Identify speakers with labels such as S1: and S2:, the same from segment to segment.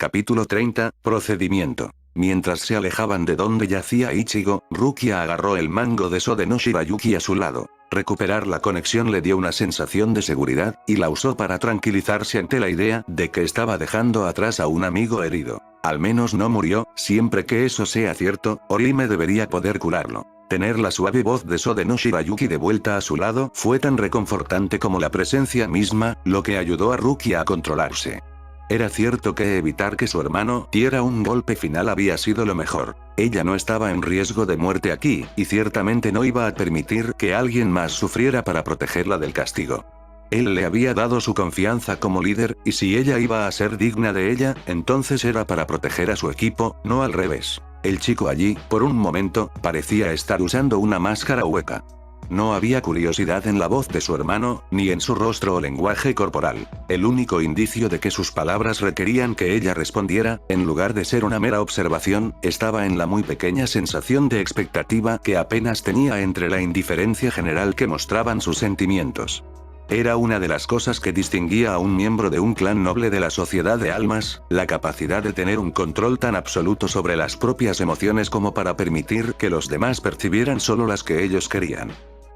S1: Capítulo 30, Procedimiento. Mientras se alejaban de donde yacía Ichigo, Rukia agarró el mango de Sode no Shirayuki a su lado. Recuperar la conexión le dio una sensación de seguridad, y la usó para tranquilizarse ante la idea de que estaba dejando atrás a un amigo herido. Al menos no murió, siempre que eso sea cierto, Orihime debería poder curarlo. Tener la suave voz de Sode no Shirayuki de vuelta a su lado fue tan reconfortante como la presencia misma, lo que ayudó a Rukia a controlarse. Era cierto que evitar que su hermano diera un golpe final había sido lo mejor. Ella no estaba en riesgo de muerte aquí, y ciertamente no iba a permitir que alguien más sufriera para protegerla del castigo. Él le había dado su confianza como líder, y si ella iba a ser digna de ella, entonces era para proteger a su equipo, no al revés. El chico allí, por un momento, parecía estar usando una máscara hueca. No había curiosidad en la voz de su hermano, ni en su rostro o lenguaje corporal. El único indicio de que sus palabras requerían que ella respondiera, en lugar de ser una mera observación, estaba en la muy pequeña sensación de expectativa que apenas tenía entre la indiferencia general que mostraban sus sentimientos. Era una de las cosas que distinguía a un miembro de un clan noble de la sociedad de almas, la capacidad de tener un control tan absoluto sobre las propias emociones como para permitir que los demás percibieran solo las que ellos querían.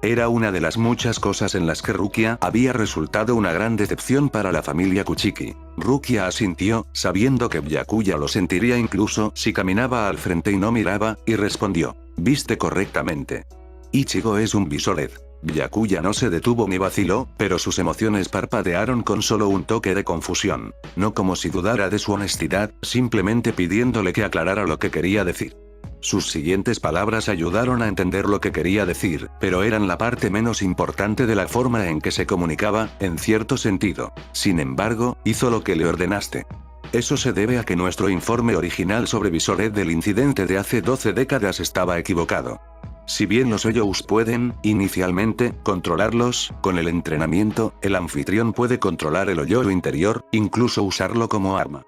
S1: Era una de las muchas cosas en las que Rukia había resultado una gran decepción para la familia Kuchiki. Rukia asintió, sabiendo que Byakuya lo sentiría incluso si caminaba al frente y no miraba, y respondió: «Viste correctamente. Ichigo es un Visored». Byakuya no se detuvo ni vaciló, pero sus emociones parpadearon con solo un toque de confusión. No como si dudara de su honestidad, simplemente pidiéndole que aclarara lo que quería decir. Sus siguientes palabras ayudaron a entender lo que quería decir, pero eran la parte menos importante de la forma en que se comunicaba, en cierto sentido. Sin embargo, hizo lo que le ordenaste. Eso se debe a que nuestro informe original sobre Visored del incidente de hace 12 décadas estaba equivocado. Si bien los Oyous pueden, inicialmente, controlarlos, con el entrenamiento, el anfitrión puede controlar el Oyo interior, incluso usarlo como arma.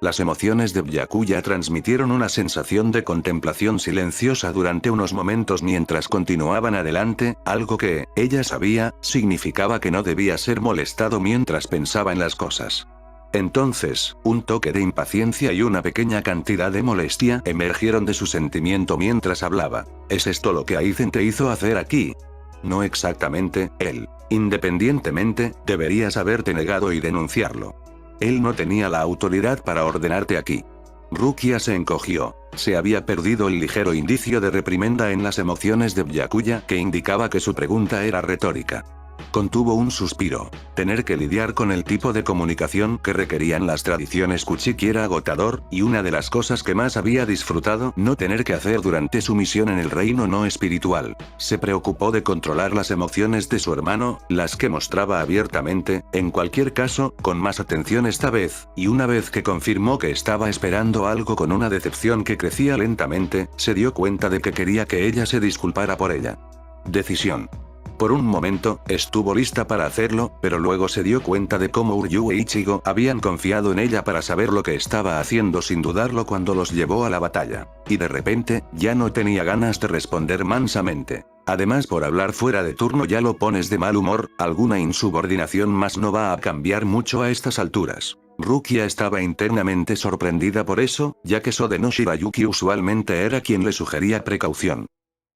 S1: Las emociones de Byakuya transmitieron una sensación de contemplación silenciosa durante unos momentos mientras continuaban adelante, algo que, ella sabía, significaba que no debía ser molestado mientras pensaba en las cosas. Entonces, un toque de impaciencia y una pequeña cantidad de molestia emergieron de su sentimiento mientras hablaba. ¿Es esto lo que Aizen te hizo hacer aquí? No exactamente, él. Independientemente, deberías haberte negado y denunciarlo. Él no tenía la autoridad para ordenarte aquí. Rukia se encogió. Se había perdido el ligero indicio de reprimenda en las emociones de Byakuya que indicaba que su pregunta era retórica. Contuvo un suspiro. Tener que lidiar con el tipo de comunicación que requerían las tradiciones Kuchiki era agotador, y una de las cosas que más había disfrutado no tener que hacer durante su misión en el reino no espiritual. Se preocupó de controlar las emociones de su hermano, las que mostraba abiertamente, en cualquier caso, con más atención esta vez, y una vez que confirmó que estaba esperando algo con una decepción que crecía lentamente, se dio cuenta de que quería que ella se disculpara por ella. Decisión. Por un momento, estuvo lista para hacerlo, pero luego se dio cuenta de cómo Uryu e Ichigo habían confiado en ella para saber lo que estaba haciendo sin dudarlo cuando los llevó a la batalla. Y de repente, ya no tenía ganas de responder mansamente. Además, por hablar fuera de turno ya lo pones de mal humor, alguna insubordinación más no va a cambiar mucho a estas alturas. Rukia estaba internamente sorprendida por eso, ya que Sode no Shirayuki usualmente era quien le sugería precaución.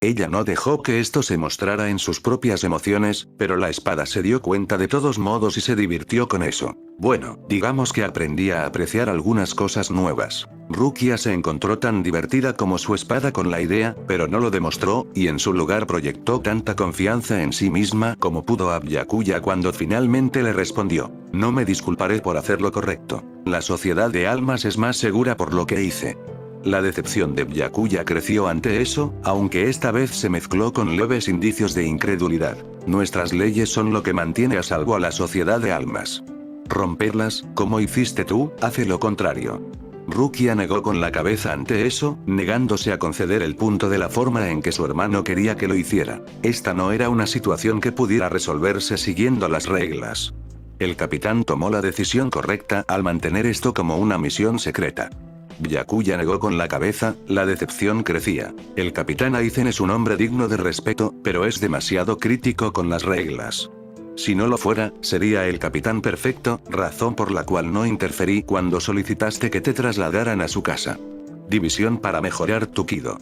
S1: Ella no dejó que esto se mostrara en sus propias emociones, pero la espada se dio cuenta de todos modos y se divirtió con eso. Bueno, digamos que aprendía a apreciar algunas cosas nuevas. Rukia se encontró tan divertida como su espada con la idea, pero no lo demostró, y en su lugar proyectó tanta confianza en sí misma como pudo a Byakuya cuando finalmente le respondió: «No me disculparé por hacer lo correcto. La sociedad de almas es más segura por lo que hice». La decepción de Byakuya creció ante eso, aunque esta vez se mezcló con leves indicios de incredulidad. Nuestras leyes son lo que mantiene a salvo a la sociedad de almas. Romperlas, como hiciste tú, hace lo contrario. Rukia negó con la cabeza ante eso, negándose a conceder el punto de la forma en que su hermano quería que lo hiciera. Esta no era una situación que pudiera resolverse siguiendo las reglas. El capitán tomó la decisión correcta al mantener esto como una misión secreta. Byakuya negó con la cabeza, la decepción crecía. El capitán Aizen es un hombre digno de respeto, pero es demasiado crítico con las reglas. Si no lo fuera, sería el capitán perfecto, razón por la cual no interferí cuando solicitaste que te trasladaran a su casa. División para mejorar tu Kido.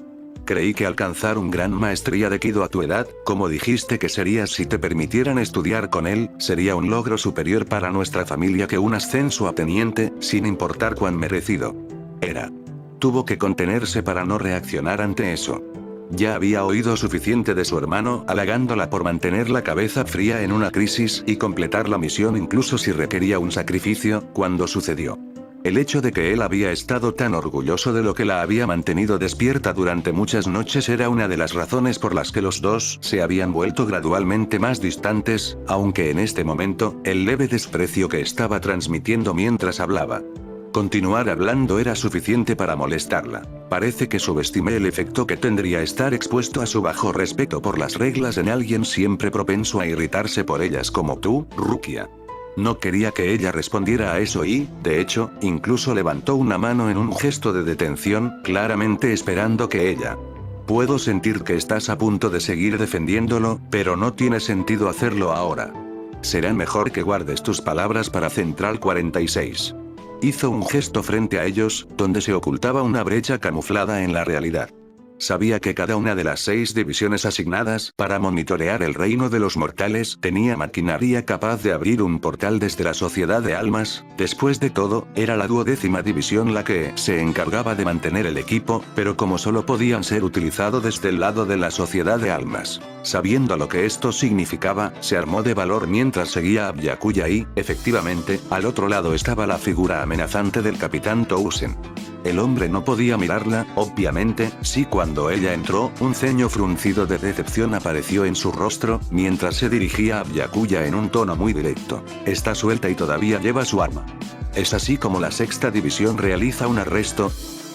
S1: Creí que alcanzar un gran maestría de Kido a tu edad, como dijiste que serías si te permitieran estudiar con él, sería un logro superior para nuestra familia que un ascenso a teniente, sin importar cuán merecido era. Tuvo que contenerse para no reaccionar ante eso. Ya había oído suficiente de su hermano, halagándola por mantener la cabeza fría en una crisis y completar la misión incluso si requería un sacrificio, cuando sucedió. El hecho de que él había estado tan orgulloso de lo que la había mantenido despierta durante muchas noches era una de las razones por las que los dos se habían vuelto gradualmente más distantes, aunque en este momento, el leve desprecio que estaba transmitiendo mientras hablaba. Continuar hablando era suficiente para molestarla. Parece que subestimé el efecto que tendría estar expuesto a su bajo respeto por las reglas en alguien siempre propenso a irritarse por ellas como tú, Rukia. No quería que ella respondiera a eso y, de hecho, incluso levantó una mano en un gesto de detención, claramente esperando que ella. Puedo sentir que estás a punto de seguir defendiéndolo, pero no tiene sentido hacerlo ahora. Será mejor que guardes tus palabras para Central 46. Hizo un gesto frente a ellos, donde se ocultaba una brecha camuflada en la realidad. Sabía que cada una de las 6 divisiones asignadas para monitorear el reino de los mortales tenía maquinaria capaz de abrir un portal desde la Sociedad de Almas. Después de todo, era la 12ª división la que se encargaba de mantener el equipo, pero como solo podían ser utilizados desde el lado de la Sociedad de Almas. Sabiendo lo que esto significaba, se armó de valor mientras seguía a Byakuya y, efectivamente, al otro lado estaba la figura amenazante del capitán Tousen. El hombre no podía mirarla, obviamente, sí cuando ella entró, un ceño fruncido de decepción apareció en su rostro, mientras se dirigía a Byakuya en un tono muy directo. Está suelta y todavía lleva su arma. ¿Es así como la 6ª división realiza un arresto?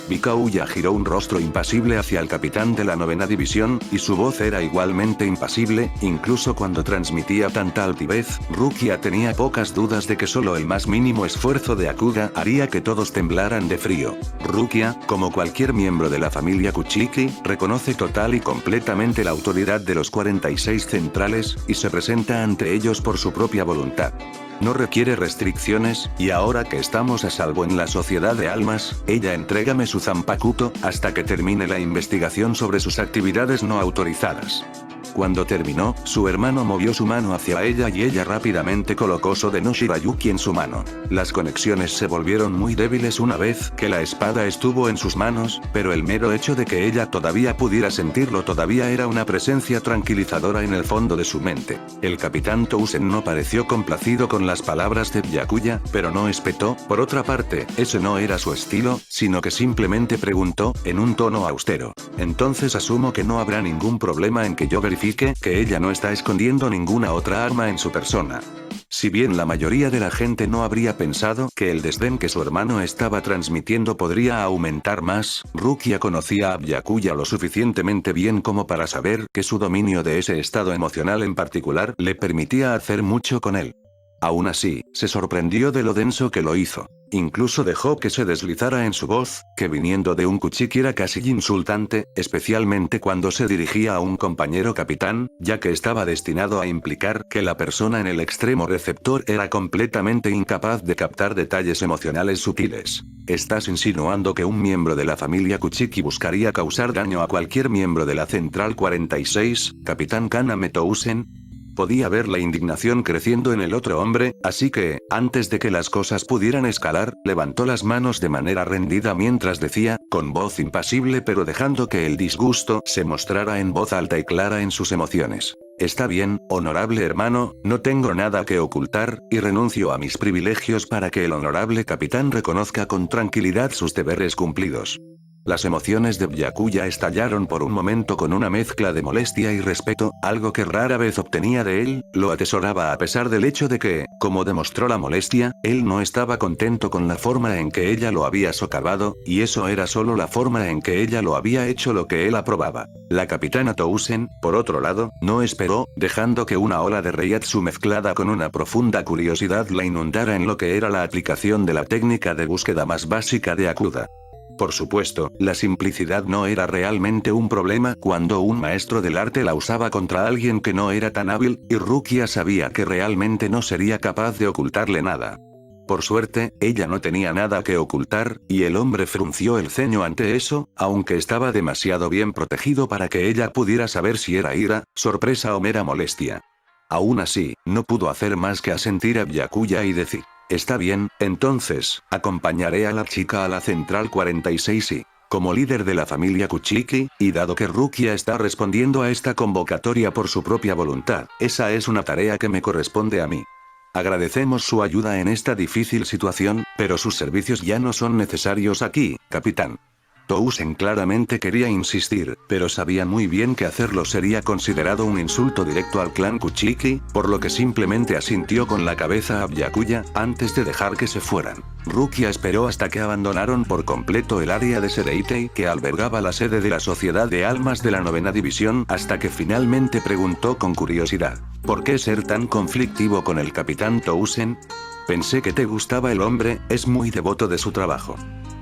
S1: Byakuya giró un rostro impasible hacia el capitán de la 9ª división, y su voz era igualmente impasible, incluso cuando transmitía tanta altivez. Rukia tenía pocas dudas de que solo el más mínimo esfuerzo de Akuga haría que todos temblaran de frío. Rukia, como cualquier miembro de la familia Kuchiki, reconoce total y completamente la autoridad de los 46 centrales, y se presenta ante ellos por su propia voluntad. No requiere restricciones, y ahora que estamos a salvo en la Sociedad de Almas, ella entrégame su Zanpakuto, hasta que termine la investigación sobre sus actividades no autorizadas. Cuando terminó, su hermano movió su mano hacia ella y ella rápidamente colocó Sode no Shirayuki en su mano. Las conexiones se volvieron muy débiles una vez que la espada estuvo en sus manos, pero el mero hecho de que ella todavía pudiera sentirlo todavía era una presencia tranquilizadora en el fondo de su mente. El capitán Tousen no pareció complacido con las palabras de Byakuya, pero no espetó. Por otra parte, ese no era su estilo, sino que simplemente preguntó, en un tono austero. Entonces asumo que no habrá ningún problema en que yo verifique que ella no está escondiendo ninguna otra arma en su persona. Si bien la mayoría de la gente no habría pensado que el desdén que su hermano estaba transmitiendo podría aumentar más, Rukia conocía a Byakuya lo suficientemente bien como para saber que su dominio de ese estado emocional en particular le permitía hacer mucho con él. Aún así, se sorprendió de lo denso que lo hizo. Incluso dejó que se deslizara en su voz, que viniendo de un Kuchiki era casi insultante, especialmente cuando se dirigía a un compañero capitán, ya que estaba destinado a implicar que la persona en el extremo receptor era completamente incapaz de captar detalles emocionales sutiles. ¿Estás insinuando que un miembro de la familia Kuchiki buscaría causar daño a cualquier miembro de la Central 46, Capitán Kaname Tousen? Podía ver la indignación creciendo en el otro hombre, así que, antes de que las cosas pudieran escalar, levantó las manos de manera rendida mientras decía, con voz impasible pero dejando que el disgusto se mostrara en voz alta y clara en sus emociones. Está bien, honorable hermano, no tengo nada que ocultar, y renuncio a mis privilegios para que el honorable capitán reconozca con tranquilidad sus deberes cumplidos. Las emociones de Byakuya estallaron por un momento con una mezcla de molestia y respeto, algo que rara vez obtenía de él, lo atesoraba a pesar del hecho de que, como demostró la molestia, él no estaba contento con la forma en que ella lo había socavado, y eso era solo la forma en que ella lo había hecho lo que él aprobaba. La capitana Tousen, por otro lado, no esperó, dejando que una ola de reiatsu mezclada con una profunda curiosidad la inundara en lo que era la aplicación de la técnica de búsqueda más básica de Akuda. Por supuesto, la simplicidad no era realmente un problema cuando un maestro del arte la usaba contra alguien que no era tan hábil, y Rukia sabía que realmente no sería capaz de ocultarle nada. Por suerte, ella no tenía nada que ocultar, y el hombre frunció el ceño ante eso, aunque estaba demasiado bien protegido para que ella pudiera saber si era ira, sorpresa o mera molestia. Aún así, no pudo hacer más que asentir a Byakuya y decir: está bien, entonces, acompañaré a la chica a la Central 46 y, como líder de la familia Kuchiki, y dado que Rukia está respondiendo a esta convocatoria por su propia voluntad, esa es una tarea que me corresponde a mí. Agradecemos su ayuda en esta difícil situación, pero sus servicios ya no son necesarios aquí, capitán. Tousen claramente quería insistir, pero sabía muy bien que hacerlo sería considerado un insulto directo al clan Kuchiki, por lo que simplemente asintió con la cabeza a Byakuya, antes de dejar que se fueran. Rukia esperó hasta que abandonaron por completo el área de Sereitei que albergaba la sede de la Sociedad de Almas de la 9ª División, hasta que finalmente preguntó con curiosidad: ¿por qué ser tan conflictivo con el capitán Tousen? Pensé que te gustaba el hombre, es muy devoto de su trabajo.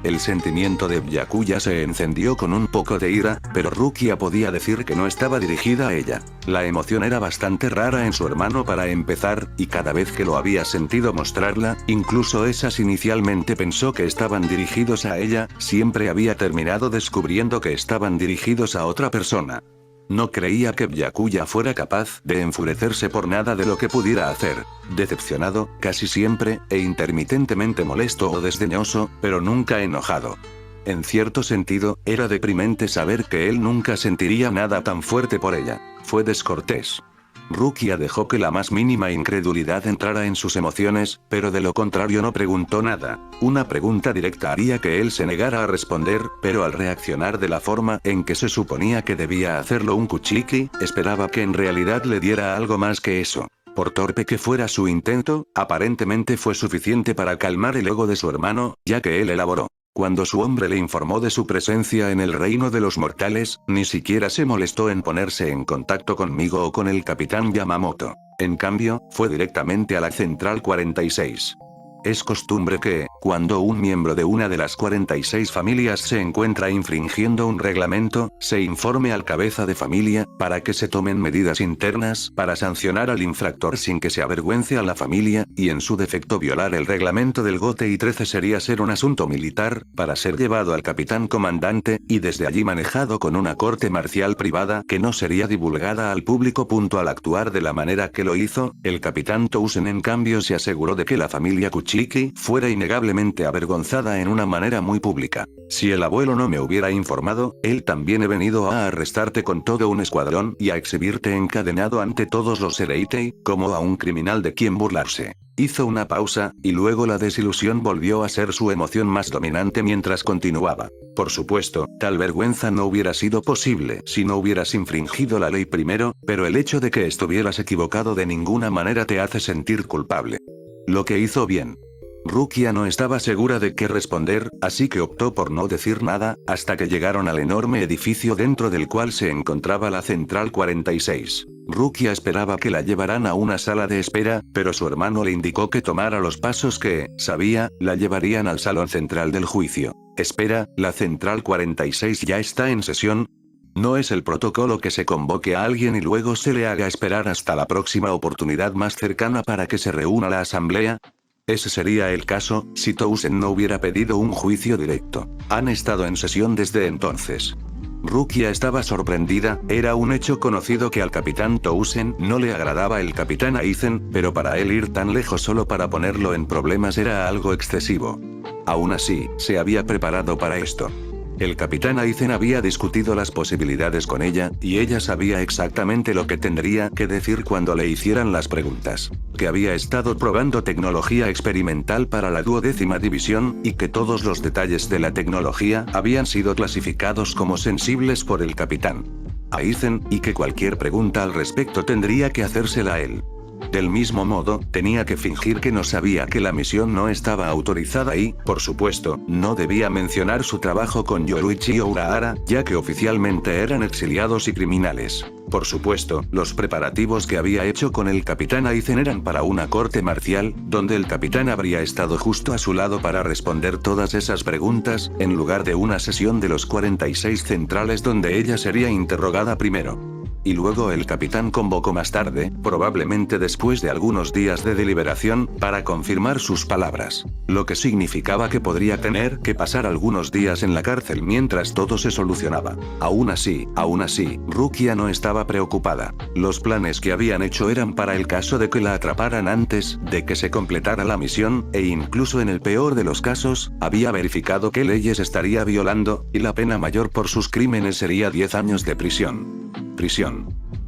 S1: El sentimiento de Byakuya se encendió con un poco de ira, pero Rukia podía decir que no estaba dirigida a ella. La emoción era bastante rara en su hermano para empezar, y cada vez que lo había sentido mostrarla, incluso esas inicialmente pensó que estaban dirigidos a ella, siempre había terminado descubriendo que estaban dirigidos a otra persona. No creía que Byakuya fuera capaz de enfurecerse por nada de lo que pudiera hacer. Decepcionado, casi siempre, e intermitentemente molesto o desdeñoso, pero nunca enojado. En cierto sentido, era deprimente saber que él nunca sentiría nada tan fuerte por ella. Fue descortés. Rukia dejó que la más mínima incredulidad entrara en sus emociones, pero de lo contrario no preguntó nada. Una pregunta directa haría que él se negara a responder, pero al reaccionar de la forma en que se suponía que debía hacerlo un Kuchiki, esperaba que en realidad le diera algo más que eso. Por torpe que fuera su intento, aparentemente fue suficiente para calmar el ego de su hermano, ya que él elaboró. Cuando su hombre le informó de su presencia en el reino de los mortales, ni siquiera se molestó en ponerse en contacto conmigo o con el capitán Yamamoto. En cambio, fue directamente a la Central 46. Es costumbre que, cuando un miembro de una de las 46 familias se encuentra infringiendo un reglamento, se informe al cabeza de familia, para que se tomen medidas internas para sancionar al infractor sin que se avergüence a la familia, y en su defecto violar el reglamento del GOTE 13 sería ser un asunto militar, para ser llevado al capitán comandante, y desde allí manejado con una corte marcial privada que no sería divulgada al público. Al actuar de la manera que lo hizo, el capitán Tousen en cambio se aseguró de que la familia Kuchiki fuera innegablemente avergonzada en una manera muy pública. Si el abuelo no me hubiera informado, él también he venido a arrestarte con todo un escuadrón y a exhibirte encadenado ante todos los Sereitei, como a un criminal de quien burlarse. Hizo una pausa, y luego la desilusión volvió a ser su emoción más dominante mientras continuaba. Por supuesto, tal vergüenza no hubiera sido posible si no hubieras infringido la ley primero, pero el hecho de que estuvieras equivocado de ninguna manera te hace sentir culpable. Lo que hizo bien. Rukia no estaba segura de qué responder, así que optó por no decir nada, hasta que llegaron al enorme edificio dentro del cual se encontraba la Central 46. Rukia esperaba que la llevaran a una sala de espera, pero su hermano le indicó que tomara los pasos que, sabía, la llevarían al salón central del juicio. Espera, ¿la Central 46 ya está en sesión? ¿No es el protocolo que se convoque a alguien y luego se le haga esperar hasta la próxima oportunidad más cercana para que se reúna la asamblea? Ese sería el caso, si Tousen no hubiera pedido un juicio directo. Han estado en sesión desde entonces. Rukia estaba sorprendida, era un hecho conocido que al capitán Tousen no le agradaba el capitán Aizen, pero para él ir tan lejos solo para ponerlo en problemas era algo excesivo. Aún así, se había preparado para esto. El capitán Aizen había discutido las posibilidades con ella, y ella sabía exactamente lo que tendría que decir cuando le hicieran las preguntas. Que había estado probando tecnología experimental para la 12ª división, y que todos los detalles de la tecnología habían sido clasificados como sensibles por el capitán Aizen, y que cualquier pregunta al respecto tendría que hacérsela a él. Del mismo modo, tenía que fingir que no sabía que la misión no estaba autorizada y, por supuesto, no debía mencionar su trabajo con Yoruichi y Urahara, ya que oficialmente eran exiliados y criminales. Por supuesto, los preparativos que había hecho con el capitán Aizen eran para una corte marcial, donde el capitán habría estado justo a su lado para responder todas esas preguntas, en lugar de una sesión de los 46 centrales donde ella sería interrogada primero. Y luego el capitán convocó más tarde, probablemente después de algunos días de deliberación, para confirmar sus palabras. Lo que significaba que podría tener que pasar algunos días en la cárcel mientras todo se solucionaba. Aún así, Rukia no estaba preocupada. Los planes que habían hecho eran para el caso de que la atraparan antes de que se completara la misión, e incluso en el peor de los casos, había verificado qué leyes estaría violando, y la pena mayor por sus crímenes sería 10 años de prisión.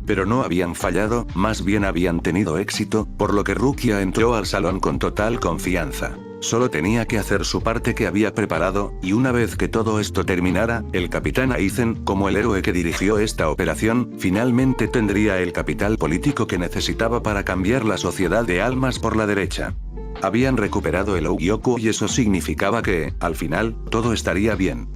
S1: Pero no habían fallado, más bien habían tenido éxito, por lo que Rukia entró al salón con total confianza. Solo tenía que hacer su parte que había preparado, y una vez que todo esto terminara, el capitán Aizen, como el héroe que dirigió esta operación, finalmente tendría el capital político que necesitaba para cambiar la sociedad de almas por la derecha. Habían recuperado el Ougyoku y eso significaba que, al final, todo estaría bien.